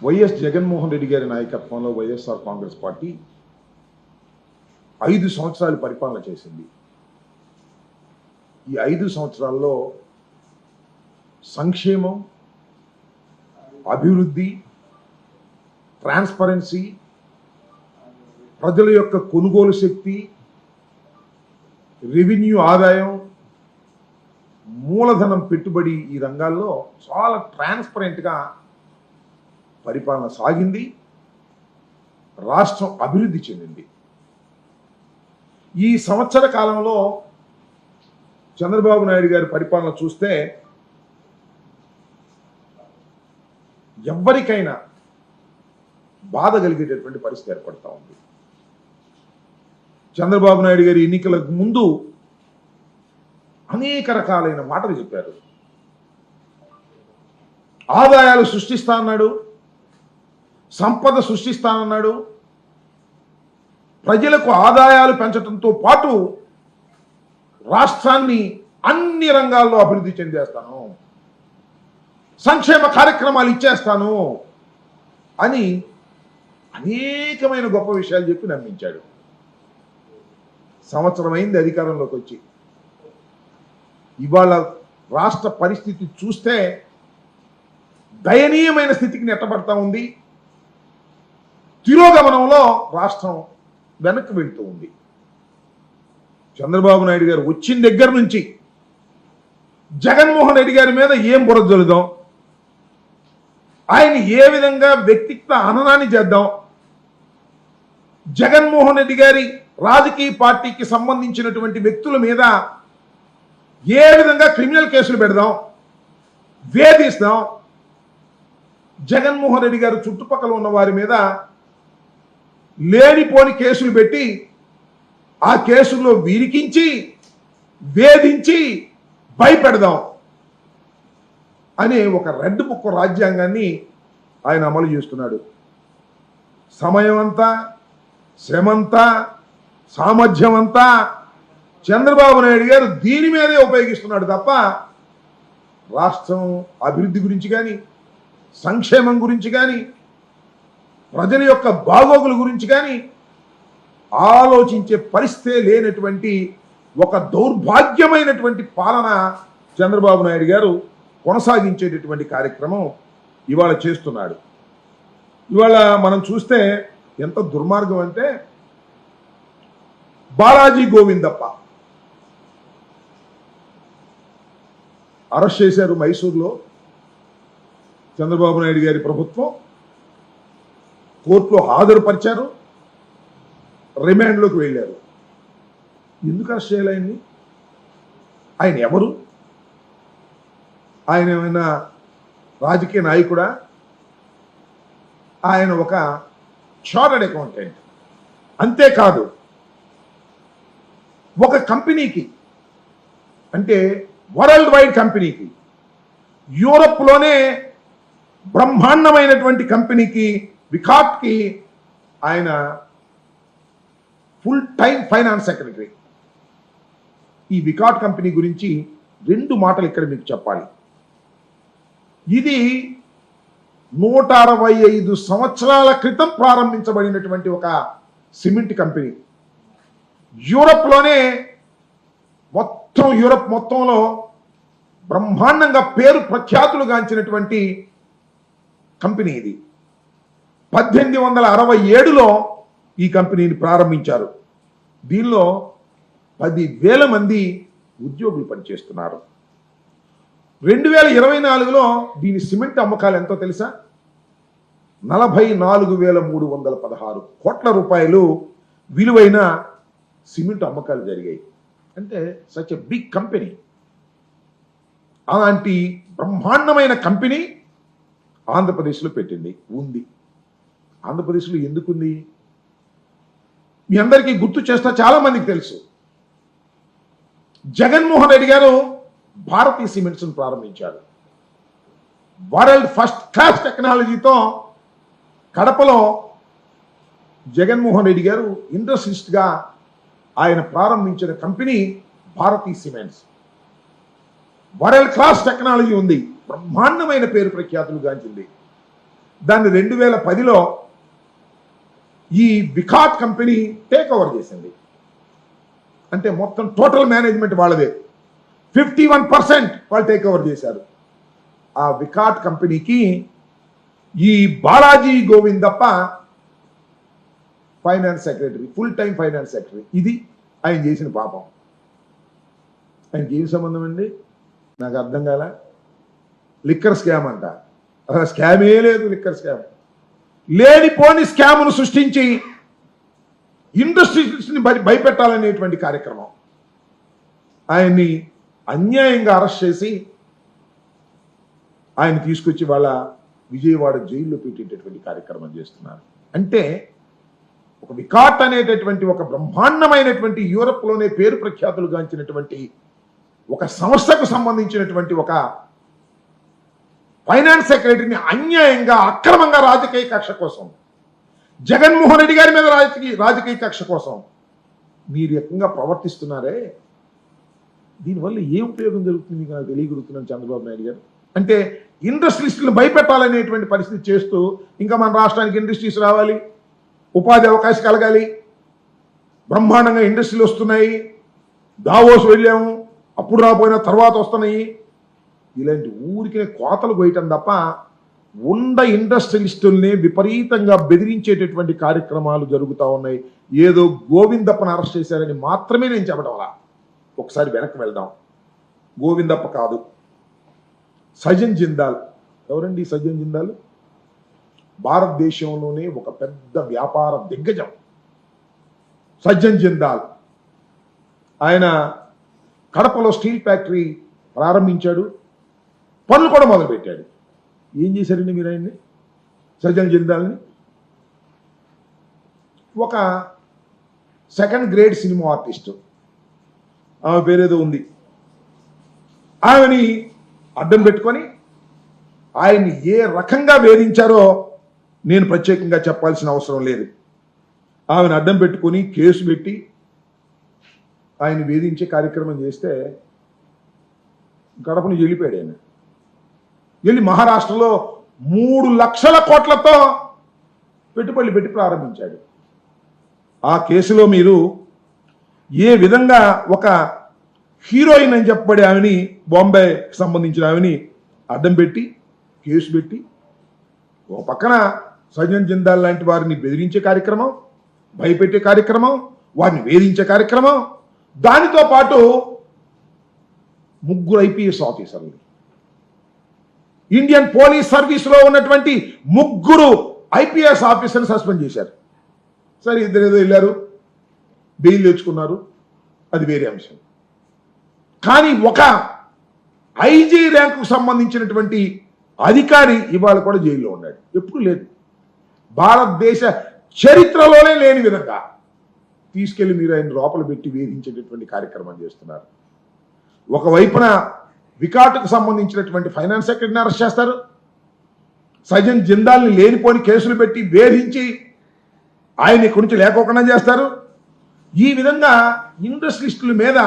YS Jaganmohan Reddy గారి నాయకత్వంలో YSR Congress party 5 సంవత్సరాలు పరిపాలన చేసింది. ఈ 5 సంవత్సరాల్లో సంక్షేమం, అభివృద్ధి, ట్రాన్స్పరెన్సీ, ప్రజల యొక్క కొనుగోలు శక్తి, రెవెన్యూ ఆదాయం, మూలధనం పెట్టుబడి ఈ రంగాల్లో చాలా ట్రాన్స్పరెంట్గా పరిపాలన సాగింది. రాష్ట్రం అభివృద్ధి చెందింది. ఈ సంవత్సర కాలంలో చంద్రబాబు నాయుడు గారి పరిపాలన చూస్తే ఎవ్వరికైనా బాధ కలిగేటటువంటి పరిస్థితి ఏర్పడతా ఉంది. చంద్రబాబు నాయుడు గారి ఎన్నికలకు ముందు అనేక రకాలైన మాటలు చెప్పారు. ఆదాయాలు సృష్టిస్తా అన్నాడు, సంపద సృష్టిస్తానన్నాడు, ప్రజలకు ఆదాయాలు పెంచడంతో పాటు రాష్ట్రాన్ని అన్ని రంగాల్లో అభివృద్ధి చెందేస్తాను, సంక్షేమ కార్యక్రమాలు ఇచ్చేస్తాను అని అనేకమైన గొప్ప విషయాలు చెప్పి నమ్మించాడు. సంవత్సరం అయింది అధికారంలోకి వచ్చి. ఇవాళ రాష్ట్ర పరిస్థితి చూస్తే దయనీయమైన స్థితికి నెట్టబడతా ఉంది. తిరోగమనంలో రాష్ట్రం వెనక్కి వెళ్తూ ఉంది. చంద్రబాబు నాయుడు గారు వచ్చిన దగ్గర నుంచి జగన్మోహన్ రెడ్డి గారి మీద ఏం బురద జల్లుదాం, ఆయన ఏ విధంగా వ్యక్తిత్వ హననాన్ని చేద్దాం, జగన్మోహన్ రెడ్డి గారి రాజకీయ పార్టీకి సంబంధించినటువంటి వ్యక్తుల మీద ఏ విధంగా క్రిమినల్ కేసులు పెడదాం, వేధిస్తాం, జగన్మోహన్ రెడ్డి గారు చుట్టుపక్కల ఉన్న వారి మీద లేనిపోని కేసులు పెట్టి ఆ కేసుల్లో విరికించి వేధించి భయపెడదాం అనే ఒక రెడ్ బుక్ రాజ్యాంగాన్ని ఆయన అమలు చేస్తున్నాడు. సమయం అంతా, శ్రమంతా, సామర్థ్యం అంతా చంద్రబాబు నాయుడు గారు దీని మీదే ఉపయోగిస్తున్నాడు తప్ప రాష్ట్రం అభివృద్ధి గురించి కానీ, సంక్షేమం గురించి కానీ, ప్రజల యొక్క బాగోగుల గురించి కానీ ఆలోచించే పరిస్థితే లేనటువంటి ఒక దౌర్భాగ్యమైనటువంటి పాలన చంద్రబాబు నాయుడు గారు కొనసాగించేటటువంటి కార్యక్రమం ఇవాళ చేస్తున్నాడు. ఇవాళ మనం చూస్తే ఎంత దుర్మార్గం అంటే, బాలాజీ గోవిందప్ప అరెస్ట్ చేశారు మైసూరులో. చంద్రబాబు నాయుడు గారి ప్రభుత్వం కోర్టులో హాజరుపరిచారు, రిమాండ్లోకి వెళ్ళారు. ఎందుకు అరెస్ట్ చేయాలి ఆయన్ని? ఆయన ఎవరు? ఆయన ఏమైనా రాజకీయ నాయకుడా? ఆయన ఒక చార్టర్డ్ అకౌంటెంట్. అంతేకాదు, ఒక కంపెనీకి, అంటే వరల్డ్ వైడ్ కంపెనీకి, యూరప్లోనే బ్రహ్మాండమైనటువంటి కంపెనీకి, వికాట్కి ఆయన ఫుల్ టైం ఫైనాన్స్ సెక్రటరీ. ఈ వికాట్ కంపెనీ గురించి 2 మాటలు ఇక్కడ మీకు చెప్పాలి. ఇది 165 సంవత్సరాల క్రితం ప్రారంభించబడినటువంటి ఒక సిమెంట్ కంపెనీ. యూరప్లోనే యూరప్ మొత్తంలో బ్రహ్మాండంగా పేరు ప్రఖ్యాతులు గాంచినటువంటి కంపెనీ ఇది. 1867లో ఈ కంపెనీని ప్రారంభించారు. దీనిలో 10,000 మంది ఉద్యోగులు పనిచేస్తున్నారు. 2024లో దీని సిమెంట్ అమ్మకాలు ఎంతో తెలుసా? 44,316 కోట్ల రూపాయలు విలువైన సిమెంట్ అమ్మకాలు జరిగాయి. అంటే సచ్ ఎ బిగ్ కంపెనీ. అలాంటి బ్రహ్మాండమైన కంపెనీ ఆంధ్రప్రదేశ్లో ఉంది. ఆంధ్రప్రదేశ్లో ఎందుకుంది? మీ అందరికీ గుర్తు చేస్తా, చాలా మందికి తెలుసు. జగన్మోహన్ రెడ్డి గారు భారతీయ సిమెంట్స్ను ప్రారంభించారు. వరల్డ్ ఫస్ట్ క్లాస్ టెక్నాలజీతో కడపలో జగన్మోహన్ రెడ్డి గారు ఇండస్ట్రియలిస్ట్గా ఆయన ప్రారంభించిన కంపెనీ భారతీయ సిమెంట్స్. వరల్డ్ క్లాస్ టెక్నాలజీ ఉంది, బ్రహ్మాండమైన పేరు ప్రఖ్యాతులు గాంచింది. దాన్ని 2010లో ఈ వికాట్ కంపెనీ టేక్ ఓవర్ చేసింది. అంటే మొత్తం టోటల్ మేనేజ్మెంట్ వాళ్ళదే. 51% వాళ్ళు టేక్ ఓవర్ చేశారు. ఆ వికాట్ కంపెనీకి ఈ Balaji Govindappa finance secretary, full time finance secretary. ఇది ఆయన చేసిన పాపం. ఆయనకి ఏం సంబంధం అండి? నాకు అర్థం కాల. లిక్కర్ స్కామ్ అంట. అసలు స్కామే లేదు, లిక్కర్ స్కామ్. లేనిపోని స్కామ్ను సృష్టించి ఇండస్ట్రీస్ని భయపెట్టాలనేటువంటి కార్యక్రమం. ఆయన్ని అన్యాయంగా అరెస్ట్ చేసి ఆయన తీసుకొచ్చి వాళ్ళ విజయవాడ జైల్లో పెట్టేటటువంటి కార్యక్రమం చేస్తున్నారు. అంటే ఒక వికాట్ అనేటటువంటి ఒక బ్రహ్మాండమైనటువంటి యూరప్లోనే పేరు ప్రఖ్యాతులు గాంచినటువంటి ఒక సంస్థకు సంబంధించినటువంటి ఒక ఫైనాన్స్ సెక్రటరీని అన్యాయంగా అక్రమంగా రాజకీయ కక్ష కోసం, జగన్మోహన్ రెడ్డి గారి మీద రాజకీయ కక్ష కోసం మీరు రకంగా ప్రవర్తిస్తున్నారే, దీనివల్ల ఏం ఉపయోగం జరుగుతుంది మీకు నాకు తెలియగలుగుతున్నాను చంద్రబాబు నాయుడు గారు. అంటే ఇండస్ట్రీస్లను భయపెట్టాలనేటువంటి పరిస్థితి చేస్తూ ఇంకా మన రాష్ట్రానికి ఇండస్ట్రీస్ రావాలి, ఉపాధి అవకాశం కలగాలి, బ్రహ్మాండంగా ఇండస్ట్రీలు వస్తున్నాయి, దావోస్ వెళ్ళాము అప్పుడు రాపోయినా తర్వాత వస్తున్నాయి, ఇలాంటి ఊరికి కోతలు కొయ్యటం తప్ప ఉన్న ఇండస్ట్రియలిస్టుల్ని విపరీతంగా బెదిరించేటటువంటి కార్యక్రమాలు జరుగుతూ ఉన్నాయి. ఏదో గోవిందప్పని అరెస్ట్ చేశారని మాత్రమే నేను చెప్పడం అలా. ఒకసారి వెనక్కి వెళ్దాం. గోవిందప్ప కాదు, సజన్ జిందాల్. ఎవరండి సజన్ జిందాల్? భారతదేశంలోనే ఒక పెద్ద వ్యాపార దిగ్గజం సజ్జన్ జిందాల్. ఆయన కడపలో స్టీల్ ఫ్యాక్టరీ ప్రారంభించాడు, పనులు కూడా మొదలుపెట్టాడు. ఏం చేశారండి మీరు ఆయన్ని? సజ్జన్ జిందాల్ని ఒక సెకండ్ గ్రేడ్ సినిమా ఆర్టిస్టు, ఆమె పేరేదో ఉంది, ఆమెని అడ్డం పెట్టుకొని ఆయన్ని ఏ రకంగా వేధించారో నేను ప్రత్యేకంగా చెప్పాల్సిన అవసరం లేదు. ఆమెను అడ్డం పెట్టుకొని కేసు పెట్టి ఆయన వేధించే కార్యక్రమం చేస్తే గడపను వెళ్ళిపోయాడు. ఆయన వెళ్ళి మహారాష్ట్రలో 3 లక్షల కోట్లతో పెట్టుబడులు పెట్టి ప్రారంభించాడు. ఆ కేసులో మీరు ఏ విధంగా ఒక హీరోయిన్ అని చెప్పబడి ఆమెని, బాంబేకి సంబంధించిన ఆమెని అడ్డం పెట్టి కేసు పెట్టి, ఒక పక్కన సజ్జన్ జిందాల్ లాంటి వారిని బెదిరించే కార్యక్రమం, భయపెట్టే కార్యక్రమం, వారిని వేధించే కార్యక్రమం, దానితో పాటు 3 ఐపీఎస్ ఆఫీసర్లు, ఇండియన్ పోలీస్ సర్వీస్లో ఉన్నటువంటి 3 ఐపీఎస్ ఆఫీసర్లు సస్పెండ్ చేశారు. సరే, ఇద్దరు ఏదో వెళ్ళారు, బెయిల్ తెచ్చుకున్నారు, అది వేరే అంశం. కానీ ఒక ఐజీ ర్యాంకుకు సంబంధించినటువంటి అధికారి ఇవాళ కూడా జైల్లో ఉన్నాడు. ఎప్పుడు లేదు, భారతదేశ చరిత్రలోనే లేని విధంగా తీసుకెళ్లి మీరు ఆయన లోపల పెట్టి వేధించేటటువంటి కార్యక్రమం చేస్తున్నారు. ఒకవైపున వికాట్కు సంబంధించినటువంటి ఫైనాన్స్ సెక్రటరీని అరెస్ట్ చేస్తారు, సజ్జన్ జిందాల్ని లేనిపోని కేసులు పెట్టి వేధించి ఆయన ఇక్కడి నుంచి లేకోకుండా చేస్తారు. ఈ విధంగా ఇండస్ట్రియలిస్టుల మీద,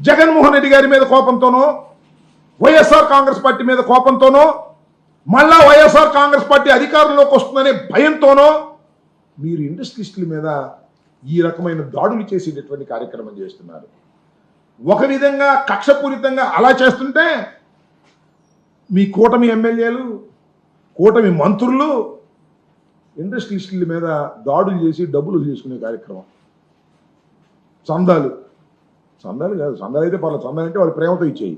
జగన్మోహన్ రెడ్డి గారి మీద కోపంతోనో, వైఎస్ఆర్ కాంగ్రెస్ పార్టీ మీద కోపంతోనో, మళ్ళా వైఎస్ఆర్ కాంగ్రెస్ పార్టీ అధికారంలోకి వస్తుందనే భయంతోనో మీరు ఇండస్ట్రియలిస్టుల మీద ఈ రకమైన దాడులు చేసేటటువంటి కార్యక్రమం చేస్తున్నారు. ఒక విధంగా కక్షపూరితంగా అలా చేస్తుంటే మీ కూటమి ఎమ్మెల్యేలు, కూటమి మంత్రులు ఇండస్ట్రియలిస్టుల మీద దాడులు చేసి డబ్బులు చేసుకునే కార్యక్రమం. చందాలు కాదు, చందాలు అయితే పర్లేదు, చందాలు అంటే వాళ్ళు ప్రేమతో ఇచ్చేయి.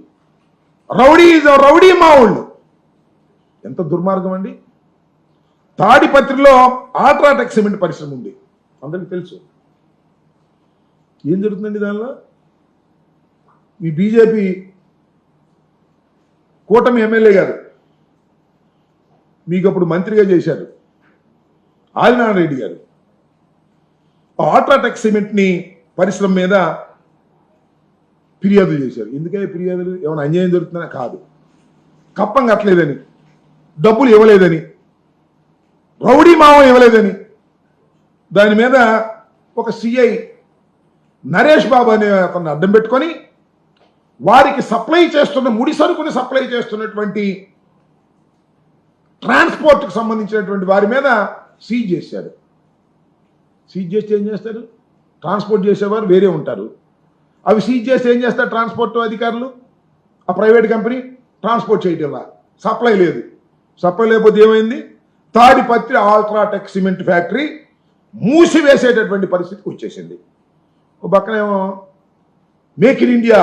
రౌడీ మావుళ్ళు. ఎంత దుర్మార్గం అండి. తాడిపత్రిలో అల్ట్రాటెక్ సిమెంట్ పరిశ్రమ ఉంది, అందరికీ తెలుసు. ఏం జరుగుతుందండి దానిలో? మీ బీజేపీ కూటమి ఎమ్మెల్యే గారు మీకు అప్పుడు మంత్రిగా చేశారు, ఆదినారాయణ రెడ్డి గారు. అల్ట్రాటెక్ సిమెంట్ని పరిశ్రమ మీద ఫిర్యాదులు చేశారు. ఎందుకని ఫిర్యాదులు? ఏమైనా అన్యాయం జరుగుతుందా? కాదు, కప్పం కట్టలేదని, డబ్బులు ఇవ్వలేదని, రౌడీ మావం ఇవ్వలేదని. దాని మీద ఒక సిఐ నరేష్ బాబు అనే అతన్ని అడ్డం పెట్టుకొని వారికి సప్లై చేస్తున్న, ముడి సరుకుని సప్లై చేస్తున్నటువంటి ట్రాన్స్పోర్ట్కి సంబంధించినటువంటి వారి మీద సీజ్ చేశారు. సీజ్ చేస్తే ఏం చేస్తారు? ట్రాన్స్పోర్ట్ చేసేవారు వేరే ఉంటారు. అవి సీజ్ చేస్తే ఏం చేస్తారు ట్రాన్స్పోర్ట్ అధికారులు? ఆ ప్రైవేట్ కంపెనీ ట్రాన్స్పోర్ట్ చేయటంలా, సప్లై లేదు. సప్లై లేకపోతే ఏమైంది? తాడిపత్రి అల్ట్రాటెక్ సిమెంట్ ఫ్యాక్టరీ మూసివేసేటటువంటి పరిస్థితికి వచ్చేసింది. ఒక పక్కనేమో మేక్ ఇన్ ఇండియా,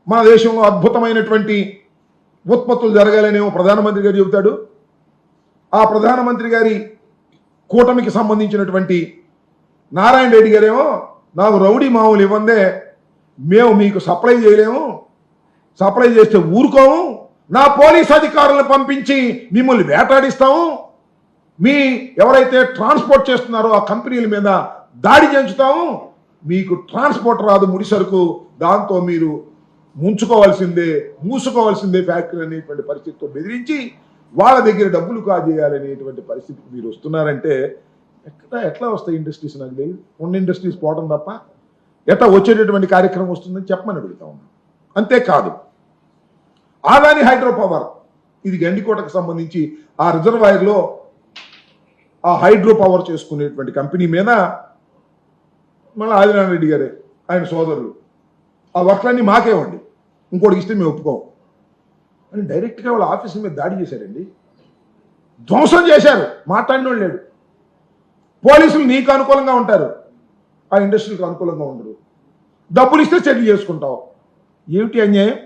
మన దేశంలో అద్భుతమైనటువంటి ఉత్పత్తులు జరగాలనేమో ప్రధానమంత్రి గారు చెబుతాడు. ఆ ప్రధానమంత్రి గారి కూటమికి సంబంధించినటువంటి నారాయణ రెడ్డి గారేమో నాకు రౌడీ మామూలు ఇవ్వందే, మేము మీకు సప్లై చేయలేము, సప్లై చేస్తే ఊరుకోము, నా పోలీస్ అధికారులను పంపించి మిమ్మల్ని వేటాడిస్తాము, మీ ఎవరైతే ట్రాన్స్పోర్ట్ చేస్తున్నారో ఆ కంపెనీల మీద దాడి చేయించుతాము, మీకు ట్రాన్స్పోర్ట్ రాదు ముడి సరుకు, దాంతో మీరు మూసుకోవాల్సిందే ఫ్యాక్టరీ అనేటువంటి పరిస్థితితో బెదిరించి వాళ్ళ దగ్గర డబ్బులు కాజేయాలనేటువంటి పరిస్థితికి మీరు వస్తున్నారంటే ఎట్లా వస్తాయి ఇండస్ట్రీస్? నాకు తెలియదు. ఉన్న ఇండస్ట్రీస్ పోవడం తప్ప ఎట్లా వచ్చేటటువంటి కార్యక్రమం వస్తుందని చెప్పమని అడుగుతా ఉన్నాను. అంతేకాదు, ఆదాని హైడ్రో పవర్, ఇది గండికోటకు సంబంధించి ఆ రిజర్వాయర్లో ఆ హైడ్రో పవర్ చేసుకునేటువంటి కంపెనీ మీద మళ్ళీ ఆదినారాయణ రెడ్డి గారే ఆయన సోదరులు ఆ వర్క్లన్నీ మాకేవ్వండి, ఇంకోటికి ఇస్తే మేము ఒప్పుకోం అని డైరెక్ట్గా వాళ్ళ ఆఫీసుల మీద దాడి చేశారండి. ధ్వంసం చేశారు. మాట్లాడిన వాళ్ళు లేడు. పోలీసులు నీకు అనుకూలంగా ఉంటారు, ఆ ఇండస్ట్రీకి అనుకూలంగా ఉండరు. డబ్బులు ఇస్తే సెటిల్ చేసుకుంటావు. ఏమిటి అన్యాయం?